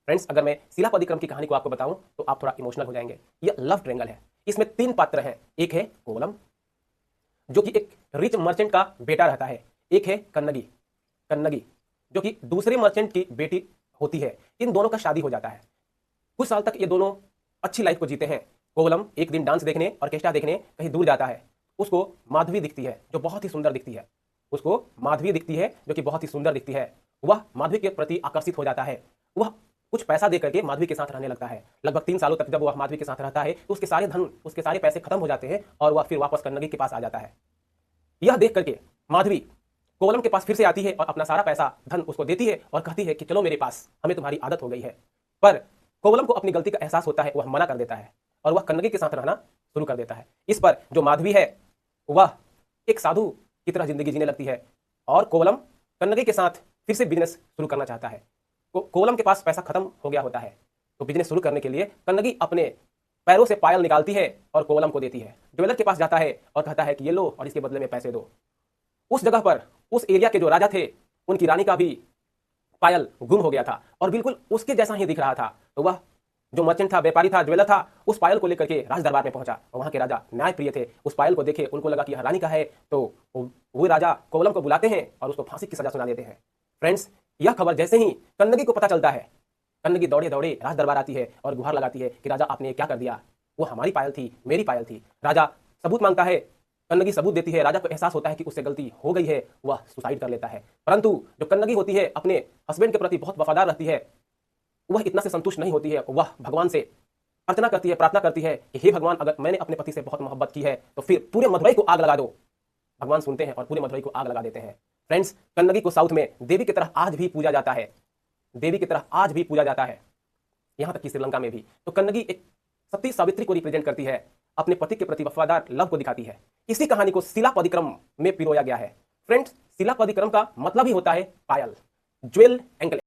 Friends, अगर मैं शिलापदिक्रम की कहानी को आपको बताऊं तो आप थोड़ा इमोशनल हो जाएंगे। यह लव ट्रायंगल है। इसमें 3 पात्र हैं। एक है कोवलम, जो कि एक रिच मर्चेंट का बेटा रहता है। एक है कन्नगी, कन्नगी जो कि दूसरे मर्चेंट की बेटी होती है। इन दोनों का शादी हो जाता है। कुछ साल तक ये दोनों अच्छी लाइफ को जीते हैं। कोवलम एक दिन डांस देखने, ऑर्केस्ट्रा देखने कहीं दूर जाता है। उसको माधवी दिखती है, जो बहुत ही सुंदर दिखती है। उसको माधवी दिखती है, जो कि बहुत ही सुंदर दिखती है। वह माधवी के प्रति आकर्षित हो जाता है। वह कुछ पैसा दे करके माधवी के साथ रहने लगता है। लगभग 3 सालों तक जब वह माधवी के साथ रहता है तो उसके सारे धन, उसके सारे पैसे खत्म हो जाते हैं और वह फिर वापस कन्नगी के पास आ जाता है। यह देख करके माधवी कोवलम के पास फिर से आती है और अपना सारा पैसा, धन उसको देती है और कहती है कि चलो मेरे पास, हमें तुम्हारी आदत हो गई है। पर कोवलम को अपनी गलती का एहसास होता है। वह मना कर देता है और वह कन्नगी के साथ रहना शुरू कर देता है। इस पर जो माधवी है वह एक साधु की तरह जिंदगी जीने लगती है और कोवलम कन्नगी के साथ फिर से बिजनेस शुरू करना चाहता है। कोवलम के पास पैसा खत्म हो गया होता है, तो बिजनेस शुरू करने के लिए कन्नगी अपने पैरों से पायल निकालती है और कोवलम को देती है। ज्वेलर के पास जाता है और कहता है कि ये लो और इसके बदले में पैसे दो। उस जगह पर उस एरिया के जो राजा थे, उनकी रानी का भी पायल गुम हो गया था और बिल्कुल उसके जैसा ही दिख रहा था। तो वह जो मर्चेंट था, व्यापारी था, ज्वेलर था, उस पायल को लेकर के राज दरबार में पहुंचा और वहां के राजा न्यायप्रिय थे। उस पायल को देखे उनको लगा कि यह रानी का है, तो वो राजा कोवलम को बुलाते हैं और उसको फांसी की सजा सुना देते हैं। फ्रेंड्स, यह खबर जैसे ही कन्नगी को पता चलता है, कन्नगी दौड़े दौड़े राज दरबार आती है और गुहार लगाती है कि राजा आपने क्या कर दिया, वो हमारी पायल थी, मेरी पायल थी। राजा सबूत मांगता है, कन्नगी सबूत देती है। राजा को एहसास होता है कि उससे गलती हो गई है, वह सुसाइड कर लेता है। परंतु जो कन्नगी होती है अपने हस्बैंड के प्रति बहुत वफादार रहती है। वह इतना से संतुष्ट नहीं होती है। वह भगवान से अर्चना करती है, प्रार्थना करती है कि हे भगवान, अगर मैंने अपने पति से बहुत मोहब्बत की है तो फिर पूरे मदुरई को आग लगा दो। भगवान सुनते हैं और पूरे मदुरई को आग लगा देते हैं। फ्रेंड्स, कन्नगी को साउथ में देवी की तरह आज भी पूजा जाता है। देवी की तरह आज भी पूजा जाता है, यहां तक कि श्रीलंका में भी। तो कन्नगी एक सती सावित्री को रिप्रेजेंट करती है, अपने पति के प्रति वफादार लव को दिखाती है। इसी कहानी को शिलापदिक्रम में पिरोया गया है। फ्रेंड्स, शिलापदिक्रम का मतलब ही होता है पायल, ज्वेल एंकल।